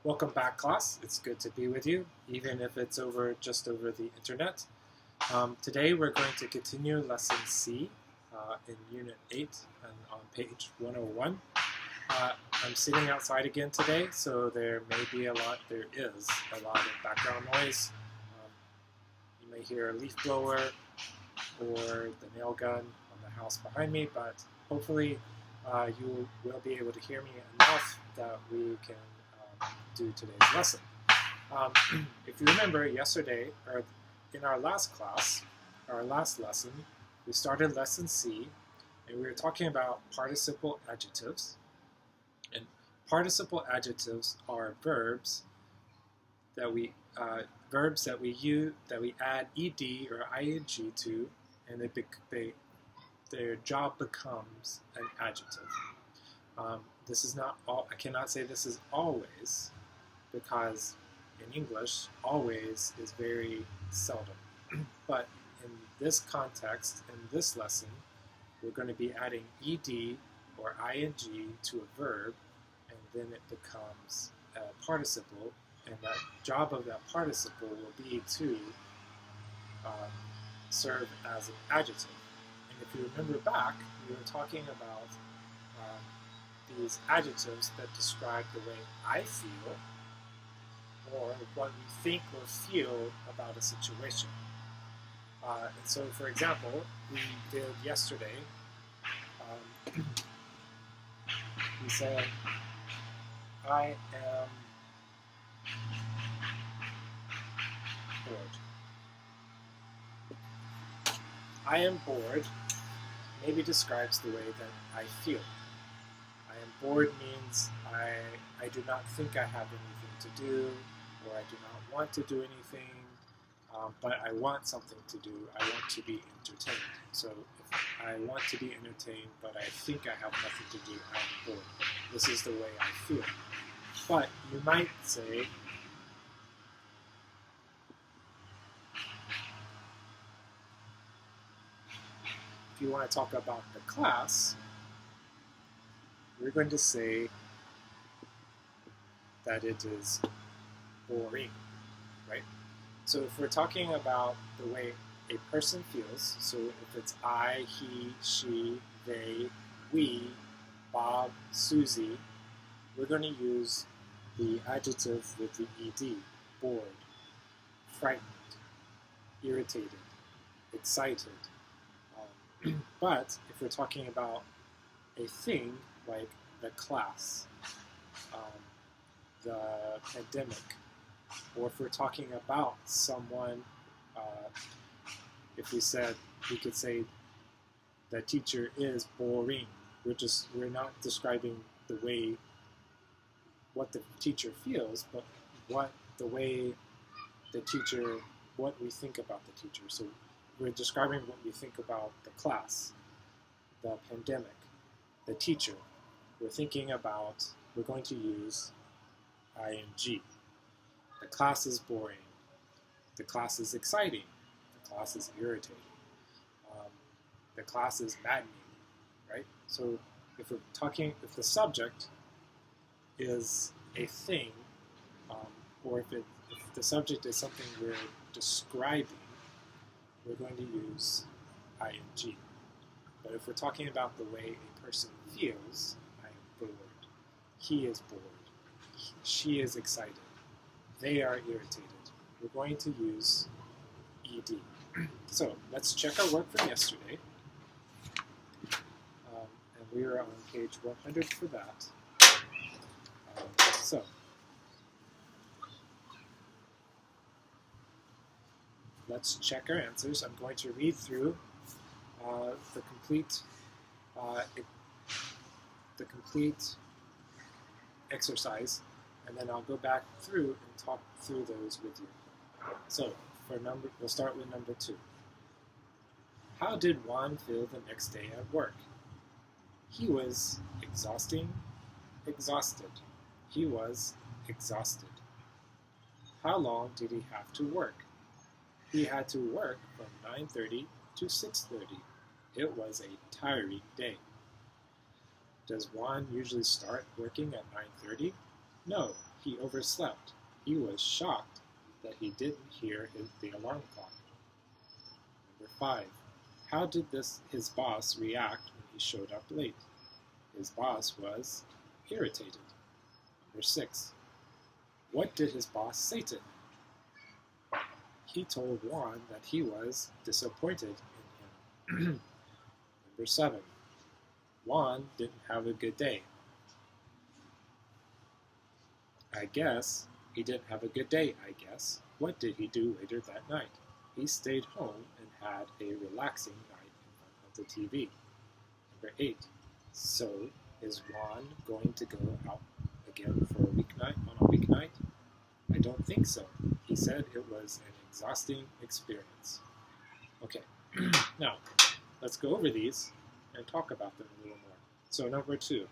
Welcome back, class. It's good to be with you, even if it's just over the internet. Today we're going to continue Lesson C in Unit 8 and on page 101. I'm sitting outside again today, so there is a lot of background noise. You may hear a leaf blower or the nail gun on the house behind me, but hopefully you will be able to hear me enough that we can do today's lesson. If you remember yesterday, or in our last class, our last lesson, we started Lesson C, and we were talking about participle adjectives. And participle adjectives are verbs that we add ed or ing to, and their job becomes an adjective. This is not all. I cannot say this is always, because in English, always is very seldom. But in this context, in this lesson, we're going to be adding ed or ing to a verb, and then it becomes a participle, and that job of that participle will be to serve as an adjective. And if you remember back, we were talking about these adjectives that describe the way I feel, or what we think or feel about a situation. And so, for example, we did yesterday, we said, I am bored. I am bored maybe describes the way that I feel. I am bored means I do not think I have anything to do, or I do not want to do anything, but I want something to do. I want to be entertained. So if I want to be entertained, but I think I have nothing to do, I'm bored. This is the way I feel. But you might say, if you want to talk about the class, we're going to say that it is boring, right? So if we're talking about the way a person feels, so if it's I, he, she, they, we, Bob, Susie, we're going to use the adjective with the ed, bored, frightened, irritated, excited. But if we're talking about a thing like the class, the pandemic, or if we're talking about someone, if we could say the teacher is boring. We're not describing what the teacher feels, but what we think about the teacher. So we're describing what we think about the class, the pandemic, the teacher. We're going to use ing. The class is boring. The class is exciting. The class is irritating. The class is maddening, right? So if the subject is a thing, or if the subject is something we're describing, we're going to use ing. But if we're talking about the way a person feels, I am bored. He is bored. She is excited. They are irritated. We're going to use ed. So let's check our work from yesterday. And we are on page 100 for that. So let's check our answers. I'm going to read through the complete exercise, and then I'll go back through and talk through those with you. So we'll start with number 2. How did Juan feel the next day at work? He was exhausted. He was exhausted. How long did he have to work? He had to work from 9:30 to 6:30. It was a tiring day. Does Juan usually start working at 9:30? No, He overslept. He was shocked that he didn't hear the alarm clock. Number 5. How did his boss react when he showed up late? His boss was irritated. Number 6. What did his boss say to him? He told Juan that he was disappointed in him. Number 7. Juan didn't have a good day. I guess he didn't have a good day, I guess. What did he do later that night? He stayed home and had a relaxing night in front of the TV. Number 8. So, is Juan going to go out again for on a weeknight? I don't think so. He said it was an exhausting experience. Okay, now let's go over these and talk about them a little more. So number 2.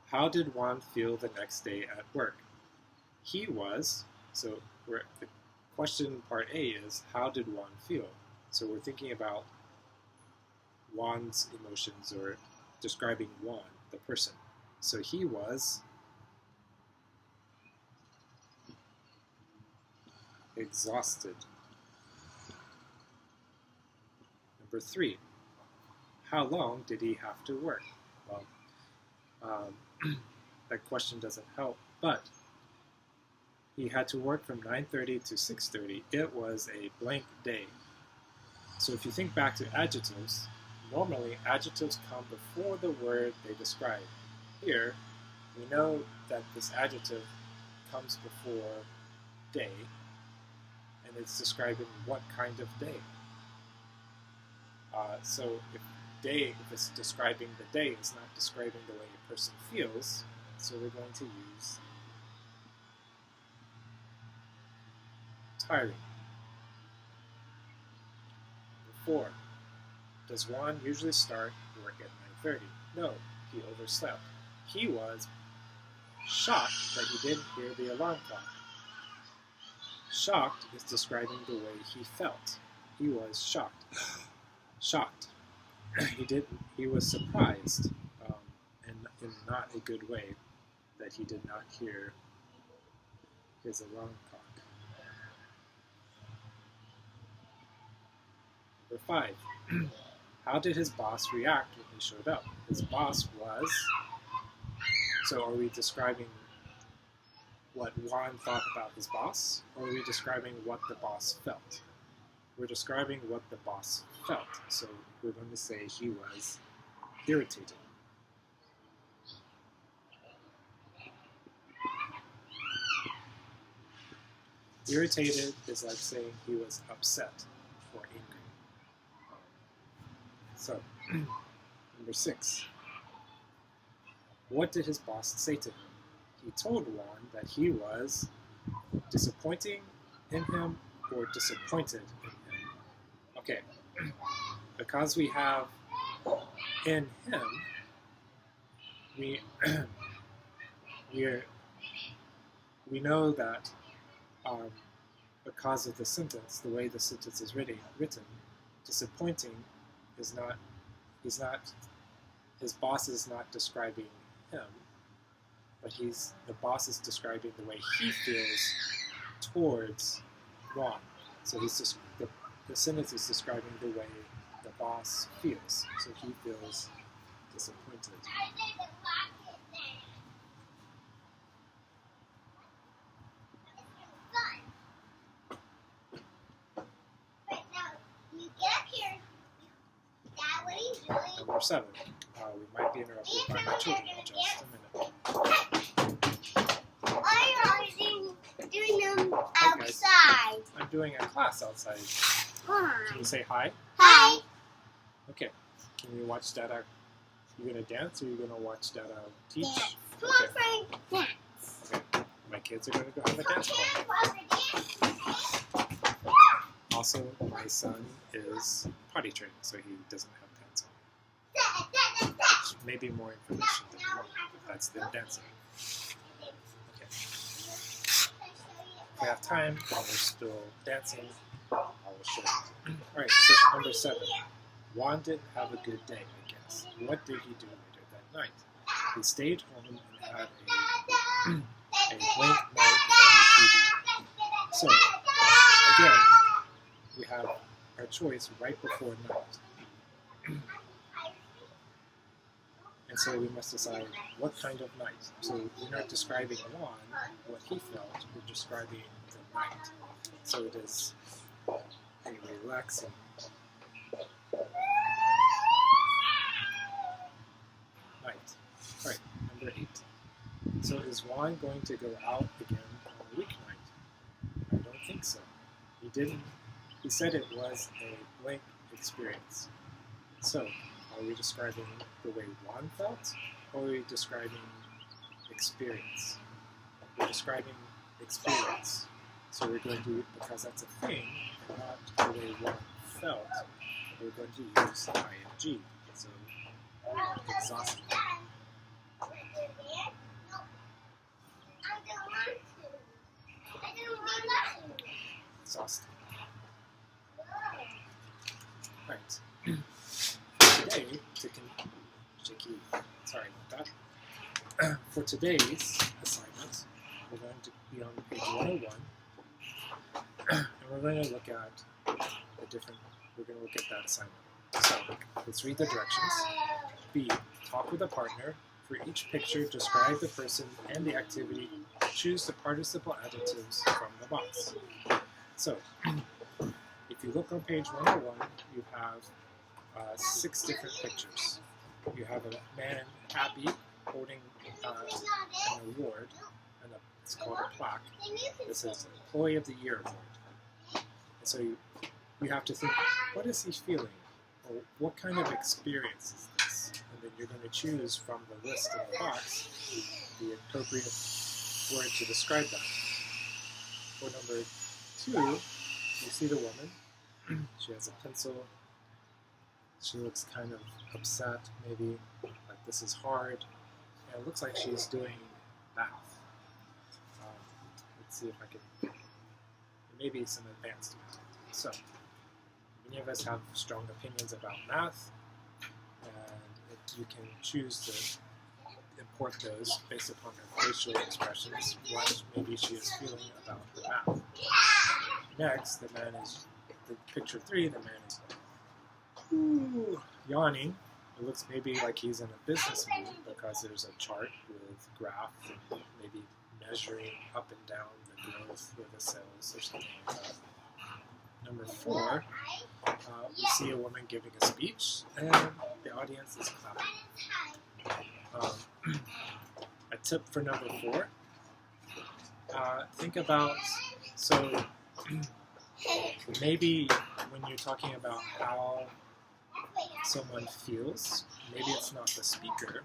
How did Juan feel the next day at work? He was, the question part A is, how did Juan feel? So we're thinking about Juan's emotions, or describing Juan, the person. So he was exhausted. Number 3. How long did he have to work? Well, that question doesn't help, but he had to work from 9:30 to 6:30. It was a blank day. So if you think back to adjectives, normally adjectives come before the word they describe. Here, we know that this adjective comes before day, and it's describing what kind of day. So if it's describing the day, it's not describing the way a person feels, so we're going to use tiring. Number 4. Does Juan usually start work at 9:30? No, he overslept. He was shocked that he didn't hear the alarm clock. Shocked is describing the way he felt. He was shocked. Shocked. He was surprised, and in not a good way, that he did not hear his alarm clock. Number 5. How did his boss react when he showed up? His boss was... So are we describing what Juan thought about his boss, or are we describing what the boss felt? We're describing what the boss felt, so we're going to say he was irritated. Irritated is like saying he was upset or angry. So, number 6. What did his boss say to him? He told Juan that he was disappointing in him or disappointed in him. Okay, because we have in him, we know that because of the sentence, the way the sentence is written, disappointing is not, his boss is not describing him, but the boss is describing the way he feels towards Juan. So the sentence is describing the way the boss feels. So he feels disappointed. Number 7. We might be interrupted by my children in just a minute. I'm doing them outside. I'm doing a class outside. Hi. Can you say hi? Hi. Okay. Can you watch Dada? You gonna dance, or you gonna watch Dada teach? Dance. Come Okay. on, Frank. Dance. Okay. My kids are gonna go have a dance party. Also, my son is potty trained, so he doesn't have pants on. Maybe more information than you want, if that's them dancing. Okay. If we have time while we're still dancing, I will show you. Alright, so number 7. Juan didn't have a good day, I guess. What did he do later that night? He stayed home and had a a blank night on the TV. So, again, we have our choice right before night. And so we must decide what kind of night. So we're not describing Juan, what he felt, we're describing the night. So it is a relaxing night. Alright, number 8. So is Juan going to go out again on a weeknight? I don't think so. He didn't. He said it was a blank experience. So, are we describing the way Juan felt, or are we describing experience? We're describing experience. So we're going to, because that's a thing, not the way Juan felt, we're going to use ing. So, exhausted. Exhausted. Right. Today, sorry about that. For today's assignment, we're going to be on page 101, and we're going to look at that assignment. So, let's read the directions. B. Talk with a partner. For each picture, describe the person and the activity. Choose the participle adjectives from the box. So, if you look on page 101, you have 6 different pictures. You have a man happy holding an award, and it's called a plaque. This is Employee of the Year award. And so you have to think, what is he feeling? Or what kind of experience is this? And then you're going to choose from the list in the box the appropriate word to describe that. For number 2, you see the woman. She has a pencil. She looks kind of upset, maybe like this is hard. And it looks like she's doing math. Let's see if I can, maybe some advanced math. So, many of us have strong opinions about math, and you can choose to import those based upon her facial expressions, what maybe she is feeling about the math. Next, the picture 3, the man is yawning. It looks maybe like he's in a business meeting because there's a chart with graph and maybe measuring up and down the growth or the sales or something like that. Number 4, we see a woman giving a speech and the audience is clapping. A tip for number 4, think about, so maybe when you're talking about how someone feels, maybe it's not the speaker,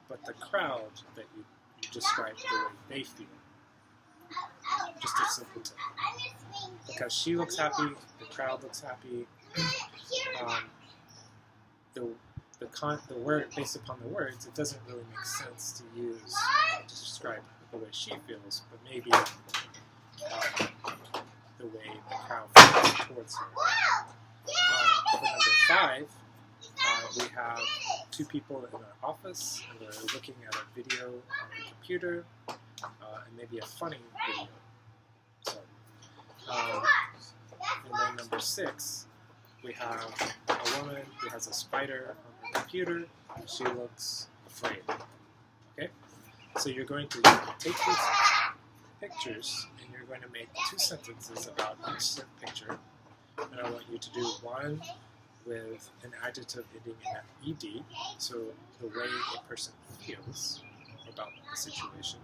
but the crowd that you describe the way they feel. Just a simple tip. Because she looks happy, the crowd looks happy. The word, based upon the words, it doesn't really make sense to use to describe the way she feels, but maybe the way the crowd feels towards her. For number 5, we have 2 people in an office, and they're looking at a video on the computer, and maybe a funny video. So, and then number 6, we have a woman who has a spider on the computer, and she looks afraid. Okay? So you're going to take these pictures, and you're going to make 2 sentences about each picture, and I want you to do one with an adjective ending in ed, so the way a person feels about the situation.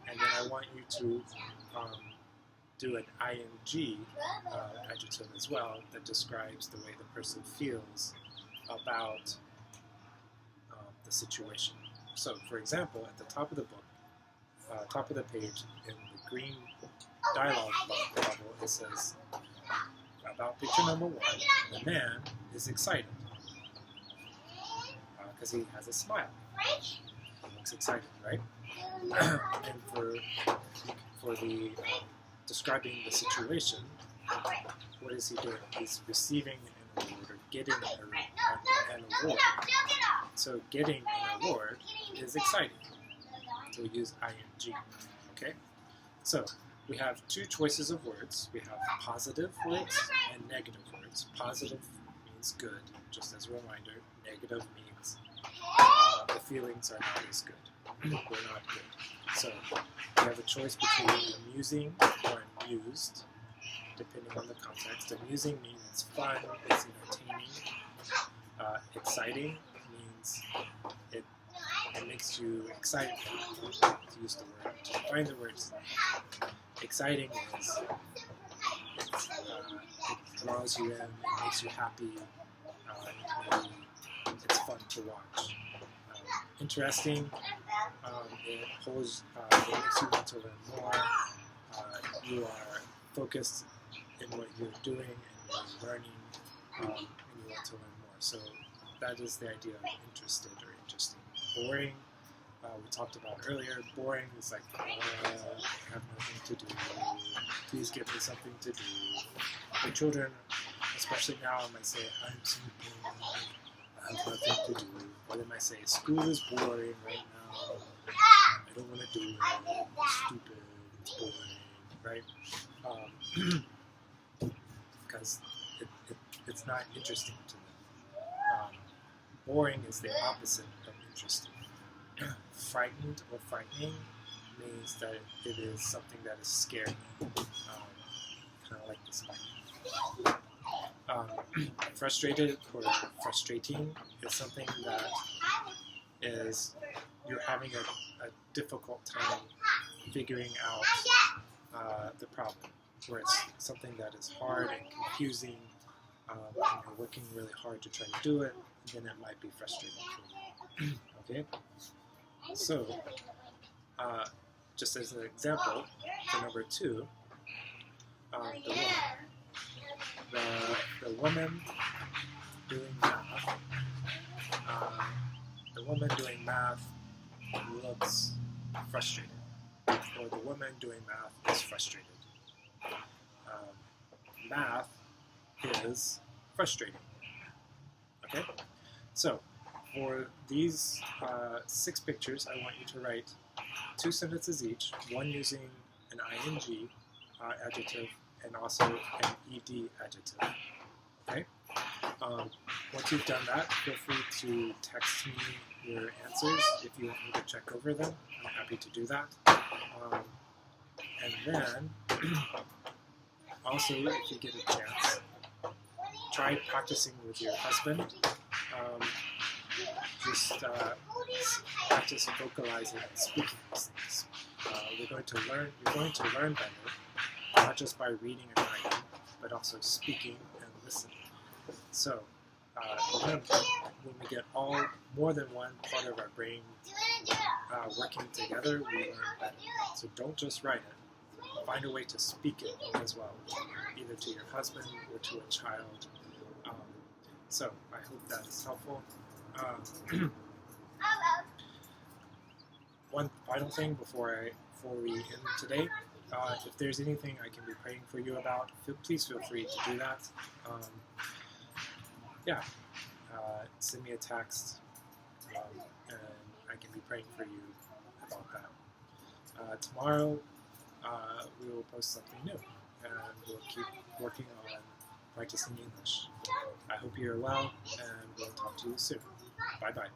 And then I want you to do an ing adjective as well that describes the way the person feels about the situation. So, for example, at the top of the book, top of the page, in the green dialogue bubble, it says, about picture number 1, the man is excited because he has a smile. He looks excited, right? And for the describing the situation, what is he doing? He's receiving an award or getting an award. So getting an award is exciting. to use ing. Okay? So we have two choices of words. We have positive words and negative words. Positive means good, just as a reminder. Negative means the feelings are not as good. We're not good. So we have a choice between amusing or amused, depending on the context. Amusing means it's fun, it's entertaining. Exciting means it makes you excited, to use the word, to define the words. Exciting is it draws you in, it makes you happy, it's fun to watch. Interesting, it holds, it makes you want to learn more. You are focused in what you're doing and you're learning, and you want to learn more. So that is the idea of interested or interesting. Boring, we talked about earlier. Boring is like, I have nothing to do. Please give me something to do. The children, especially now, might say, I'm so bored. I have nothing to do. Or they might say, school is boring right now. I don't want to do it. It's stupid. It's boring, right? Because it's not interesting to them. Boring is the opposite of interesting. Frightened or frightening means that it is something that is scary, kind of like the spider. Frustrated or frustrating is something that is you're having a difficult time figuring out the problem, where it's something that is hard and confusing, and you're working really hard to try to do it, then it might be frustrating for you. Okay? So, just as an example, for number 2, the woman doing math. The woman doing math looks frustrated, or the woman doing math is frustrated. Math is frustrating. Okay? So, for these 6 pictures, I want you to write 2 sentences each, one using an ing adjective and also an ed adjective. Okay? Once you've done that, feel free to text me your answers if you want me to check over them. I'm happy to do that. And then, also, if you get a chance, try practicing with your husband. Just practice vocalizing and speaking these things. You're going to learn better, not just by reading and writing, but also speaking and listening. So, when we get more than one part of our brain working together, we learn better. So don't just write it. Find a way to speak it as well, either to your husband or to a child. So I hope that is helpful. One final thing before we end today. If there's anything I can be praying for you about, please feel free to do that. Send me a text, and I can be praying for you about that. Tomorrow, we will post something new, and we'll keep working on practicing English. I hope you're well, and we'll talk to you soon. Bye-bye.